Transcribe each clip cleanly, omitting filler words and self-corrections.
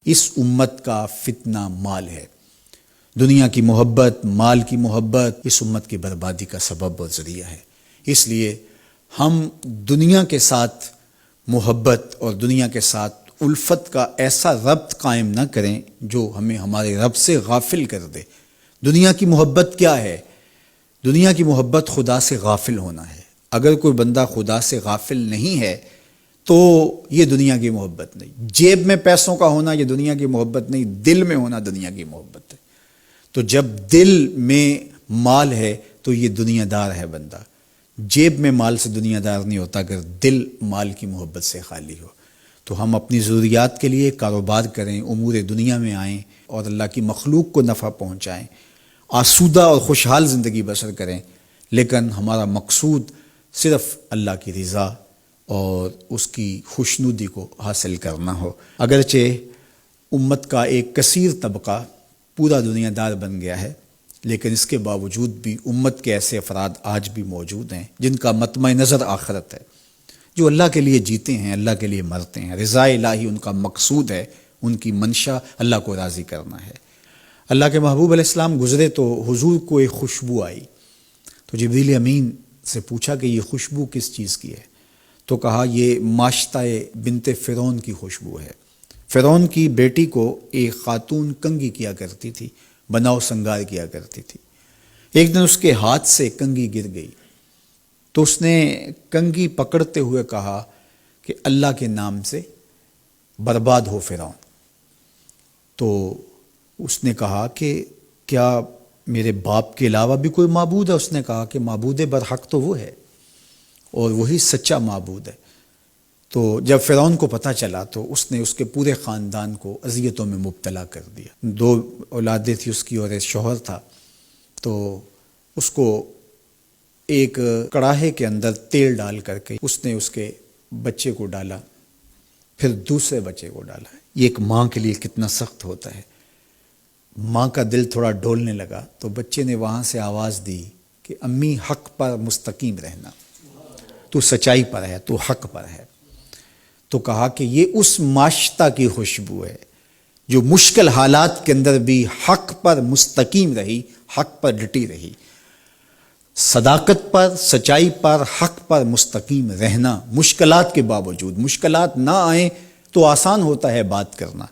اس امت کا فتنہ مال ہے۔ دنیا کی محبت، مال کی محبت اس امت کی بربادی کا سبب اور ذریعہ ہے۔ اس لیے ہم دنیا کے ساتھ محبت اور دنیا کے ساتھ الفت کا ایسا ربط قائم نہ کریں جو ہمیں ہمارے رب سے غافل کر دے۔ دنیا کی محبت کیا ہے؟ دنیا کی محبت خدا سے غافل ہونا ہے۔ اگر کوئی بندہ خدا سے غافل نہیں ہے تو یہ دنیا کی محبت نہیں۔ جیب میں پیسوں کا ہونا یہ دنیا کی محبت نہیں، دل میں ہونا دنیا کی محبت ہے۔ تو جب دل میں مال ہے تو یہ دنیا دار ہے بندہ۔ جیب میں مال سے دنیا دار نہیں ہوتا اگر دل مال کی محبت سے خالی ہو۔ تو ہم اپنی ضروریات کے لیے کاروبار کریں، امور دنیا میں آئیں اور اللہ کی مخلوق کو نفع پہنچائیں، آسودہ اور خوشحال زندگی بسر کریں، لیکن ہمارا مقصود صرف اللہ کی رضا اور اس کی خوشنودی کو حاصل کرنا ہو۔ اگرچہ امت کا ایک کثیر طبقہ پورا دنیا دار بن گیا ہے، لیکن اس کے باوجود بھی امت کے ایسے افراد آج بھی موجود ہیں جن کا مطمع نظر آخرت ہے، جو اللہ کے لیے جیتے ہیں، اللہ کے لیے مرتے ہیں۔ رضا الہی ان کا مقصود ہے، ان کی منشا اللہ کو راضی کرنا ہے۔ اللہ کے محبوب علیہ السلام گزرے تو حضور کو ایک خوشبو آئی، تو جبریل امین سے پوچھا کہ یہ خوشبو کس چیز کی ہے؟ تو کہا یہ ماشطہ بنت فرعون کی خوشبو ہے۔ فرعون کی بیٹی کو ایک خاتون کنگھی کیا کرتی تھی، بناؤ سنگار کیا کرتی تھی۔ ایک دن اس کے ہاتھ سے کنگھی گر گئی تو اس نے کنگھی پکڑتے ہوئے کہا کہ اللہ کے نام سے برباد ہو فرعون۔ تو اس نے کہا کہ کیا میرے باپ کے علاوہ بھی کوئی معبود ہے؟ اس نے کہا کہ معبود برحق تو وہ ہے اور وہی سچا معبود ہے۔ تو جب فرعون کو پتہ چلا تو اس نے اس کے پورے خاندان کو اذیتوں میں مبتلا کر دیا۔ 2 اولادیں تھی اس کی اور ایک شوہر تھا، تو اس کو ایک کڑاہے کے اندر تیل ڈال کر کے اس نے اس کے بچے کو ڈالا، پھر دوسرے بچے کو ڈالا۔ یہ ایک ماں کے لیے کتنا سخت ہوتا ہے۔ ماں کا دل تھوڑا ڈولنے لگا تو بچے نے وہاں سے آواز دی کہ امی حق پر مستقیم رہنا، تو سچائی پر ہے، تو حق پر ہے۔ تو کہا کہ یہ اس ماشطہ کی خوشبو ہے جو مشکل حالات کے اندر بھی حق پر مستقیم رہی، حق پر ڈٹی رہی۔ صداقت پر، سچائی پر، حق پر مستقیم رہنا، مشکلات کے باوجود۔ مشکلات نہ آئیں تو آسان ہوتا ہے بات کرنا،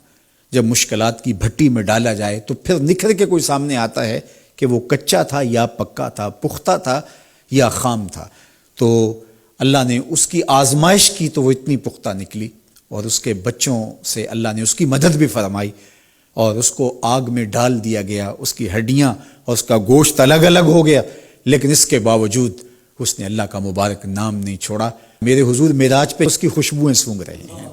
جب مشکلات کی بھٹی میں ڈالا جائے تو پھر نکھر کے کوئی سامنے آتا ہے کہ وہ کچا تھا یا پکا تھا، پختہ تھا یا خام تھا۔ تو اللہ نے اس کی آزمائش کی تو وہ اتنی پختہ نکلی، اور اس کے بچوں سے اللہ نے اس کی مدد بھی فرمائی، اور اس کو آگ میں ڈال دیا گیا، اس کی ہڈیاں اور اس کا گوشت الگ الگ ہو گیا، لیکن اس کے باوجود اس نے اللہ کا مبارک نام نہیں چھوڑا۔ میرے حضور معراج پہ اس کی خوشبوئیں سونگھ رہے ہیں۔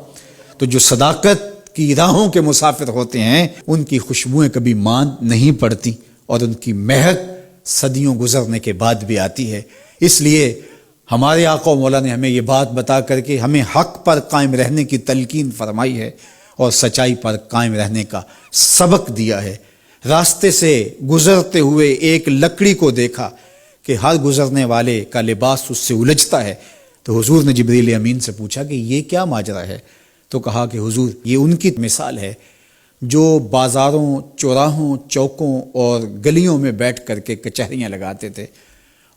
تو جو صداقت کی راہوں کے مسافر ہوتے ہیں ان کی خوشبوئیں کبھی ماند نہیں پڑتی، اور ان کی مہک صدیوں گزرنے کے بعد بھی آتی ہے۔ اس لیے ہمارے آقا و مولا نے ہمیں یہ بات بتا کر کے ہمیں حق پر قائم رہنے کی تلقین فرمائی ہے اور سچائی پر قائم رہنے کا سبق دیا ہے۔ راستے سے گزرتے ہوئے ایک لکڑی کو دیکھا کہ ہر گزرنے والے کا لباس اس سے الجھتا ہے، تو حضور نے جبریل امین سے پوچھا کہ یہ کیا ماجرا ہے؟ تو کہا کہ حضور یہ ان کی مثال ہے جو بازاروں، چوراہوں، چوکوں اور گلیوں میں بیٹھ کر کے کچہریاں لگاتے تھے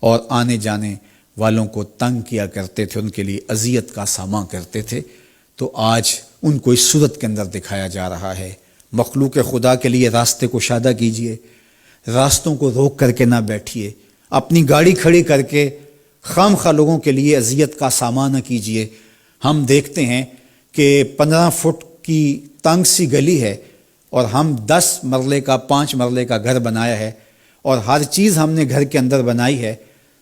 اور آنے جانے والوں کو تنگ کیا کرتے تھے، ان کے لیے اذیت کا سامنا کرتے تھے۔ تو آج ان کو اس صورت کے اندر دکھایا جا رہا ہے۔ مخلوق خدا کے لیے راستے کو کشادہ کیجئے، راستوں کو روک کر کے نہ بیٹھیے، اپنی گاڑی کھڑی کر کے خام خواہ لوگوں کے لیے اذیت کا سامنا نہ کیجئے۔ ہم دیکھتے ہیں کہ 15 فٹ کی تنگ سی گلی ہے اور ہم 10 مرلے کا 5 مرلے کا گھر بنایا ہے، اور ہر چیز ہم نے گھر کے اندر بنائی ہے،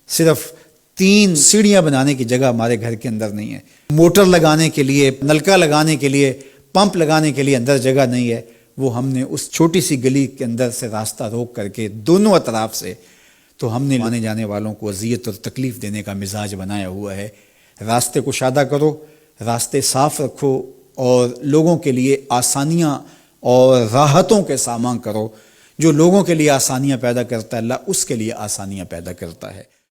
صرف 3 سیڑھیاں بنانے کی جگہ ہمارے گھر کے اندر نہیں ہے، موٹر لگانے کے لیے، نلکا لگانے کے لیے، پمپ لگانے کے لیے اندر جگہ نہیں ہے۔ وہ ہم نے اس چھوٹی سی گلی کے اندر سے راستہ روک کر کے دونوں اطراف سے، تو ہم نے آنے جانے والوں کو اذیت اور تکلیف دینے کا مزاج بنایا ہوا ہے۔ راستے کو کشادہ کرو، راستے صاف رکھو، اور لوگوں کے لیے آسانیاں اور راحتوں کے سامان کرو۔ جو لوگوں کے لیے آسانیاں پیدا کرتا ہے اللہ اس کے لیے آسانیاں پیدا کرتا ہے۔